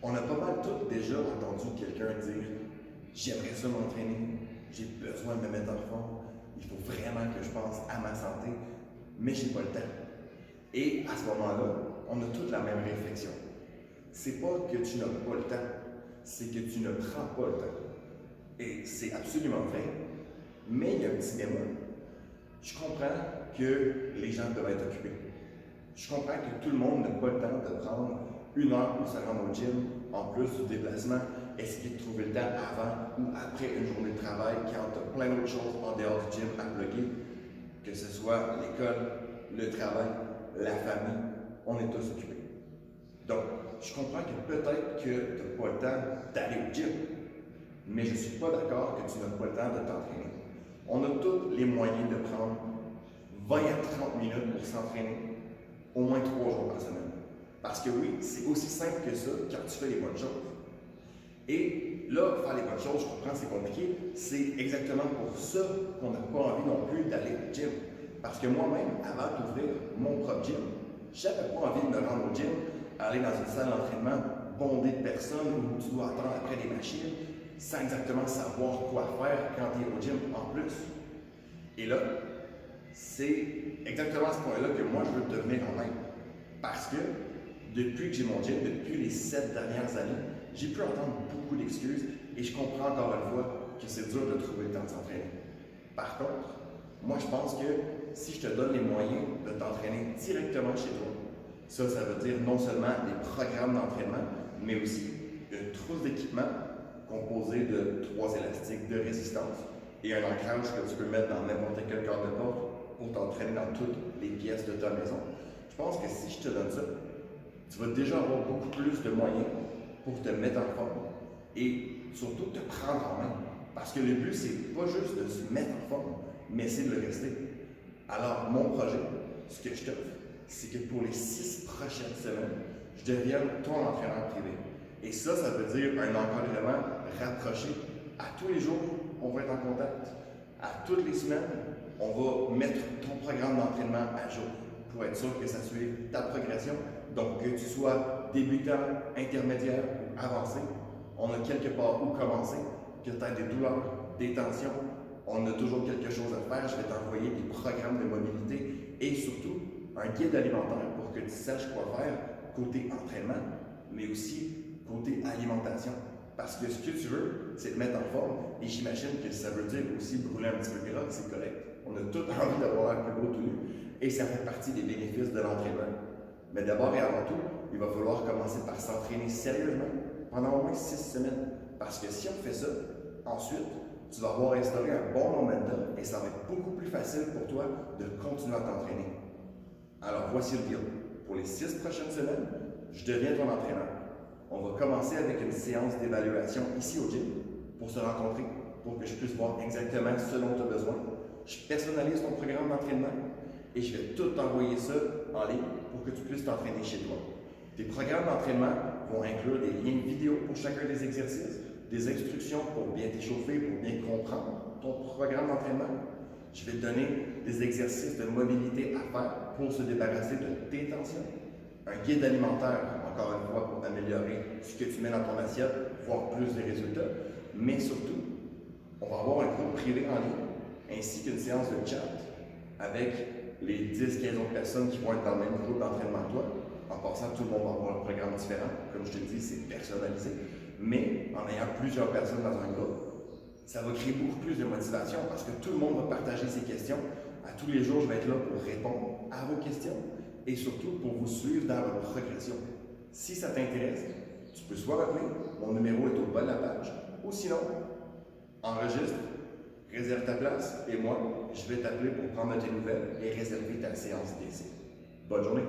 On a pas mal tous déjà entendu quelqu'un dire j'aimerais ça m'entraîner, j'ai besoin de me mettre en forme, il faut vraiment que je pense à ma santé, mais j'ai pas le temps. Et à ce moment-là, on a toute la même réflexion. C'est pas que tu n'as pas le temps, c'est que tu ne prends pas le temps. Et c'est absolument vrai, mais il y a un petit bémol. Je comprends que les gens peuvent être occupés. Je comprends que tout le monde n'a pas le temps de prendre une heure pour se rendre au gym, en plus du déplacement, essayer de trouver le temps avant ou après une journée de travail, quand tu as plein d'autres choses en dehors du gym à plugger, que ce soit l'école, le travail, la famille, on est tous occupés. Donc, je comprends que peut-être que tu n'as pas le temps d'aller au gym, mais je ne suis pas d'accord que tu n'as pas le temps de t'entraîner. On a tous les moyens de prendre 20 à 30 minutes pour s'entraîner au moins 3 jours par semaine. Parce que oui, c'est aussi simple que ça quand tu fais les bonnes choses. Et là, faire les bonnes choses, je comprends, c'est compliqué. C'est exactement pour ça qu'on n'a pas envie non plus d'aller au gym. Parce que moi-même, avant d'ouvrir mon propre gym, j'avais pas envie de me rendre au gym, aller dans une salle d'entraînement bondée de personnes où tu dois attendre après les machines, sans exactement savoir quoi faire quand tu es au gym en plus. Et là, c'est exactement à ce point-là que moi, je veux devenir en même. Parce que depuis que j'ai mon gym, depuis les 7 dernières années, j'ai pu entendre beaucoup d'excuses et je comprends encore une fois que c'est dur de trouver le temps de s'entraîner. Par contre, moi, je pense que si je te donne les moyens de t'entraîner directement chez toi, ça veut dire non seulement des programmes d'entraînement, mais aussi une trousse d'équipement composée de 3 élastiques de résistance et un ancrage que tu peux mettre dans n'importe quel corps de porte pour t'entraîner dans toutes les pièces de ta maison. Je pense que si je te donne ça, tu vas déjà avoir beaucoup plus de moyens pour te mettre en forme et surtout te prendre en main. Parce que le but, c'est pas juste de se mettre en forme, mais c'est de le rester. Alors, mon projet, ce que je t'offre, c'est que pour les 6 prochaines semaines, je devienne ton entraîneur privé. Et ça veut dire un encadrement rapproché. À tous les jours, on va être en contact. À toutes les semaines, on va mettre ton programme d'entraînement à jour pour être sûr que ça suive ta progression. Donc, que tu sois débutant, intermédiaire ou avancé, on a quelque part où commencer, que tu aies des douleurs, des tensions, on a toujours quelque chose à faire. Je vais t'envoyer des programmes de mobilité et surtout un guide alimentaire pour que tu saches quoi faire côté entraînement, mais aussi côté alimentation. Parce que ce que tu veux, c'est te mettre en forme et j'imagine que ça veut dire aussi brûler un petit peu gras, c'est correct. On a tout envie d'avoir un plus beau tout nu et ça fait partie des bénéfices de l'entraînement. Mais d'abord et avant tout, il va falloir commencer par s'entraîner sérieusement pendant au moins 6 semaines. Parce que si on fait ça, ensuite, tu vas avoir instauré un bon momentum et ça va être beaucoup plus facile pour toi de continuer à t'entraîner. Alors voici le deal. Pour les 6 prochaines semaines, je deviens ton entraîneur. On va commencer avec une séance d'évaluation ici au gym pour se rencontrer, pour que je puisse voir exactement ce dont tu as besoin. Je personnalise ton programme d'entraînement et je vais tout t'envoyer ça en ligne pour que tu puisses t'entraîner chez toi. Tes programmes d'entraînement vont inclure des liens vidéo pour chacun des exercices, des instructions pour bien t'échauffer, pour bien comprendre ton programme d'entraînement. Je vais te donner des exercices de mobilité à faire pour se débarrasser de tes tensions. Un guide alimentaire, encore une fois, pour améliorer ce que tu mets dans ton assiette, voir plus de résultats. Mais surtout, on va avoir un groupe privé en ligne, ainsi qu'une séance de chat avec les 10-15 autres personnes qui vont être dans le même groupe d'entraînement que toi. En passant, tout le monde va avoir un programme différent. Comme je te dis, c'est personnalisé. Mais en ayant plusieurs personnes dans un groupe, ça va créer beaucoup plus de motivation parce que tout le monde va partager ses questions. À tous les jours, je vais être là pour répondre à vos questions et surtout pour vous suivre dans votre progression. Si ça t'intéresse, tu peux soit m'appeler, mon numéro est au bas de la page, ou sinon, enregistre, réserve ta place et moi, je vais t'appeler pour prendre tes nouvelles et réserver ta séance d'essai. Bonne journée!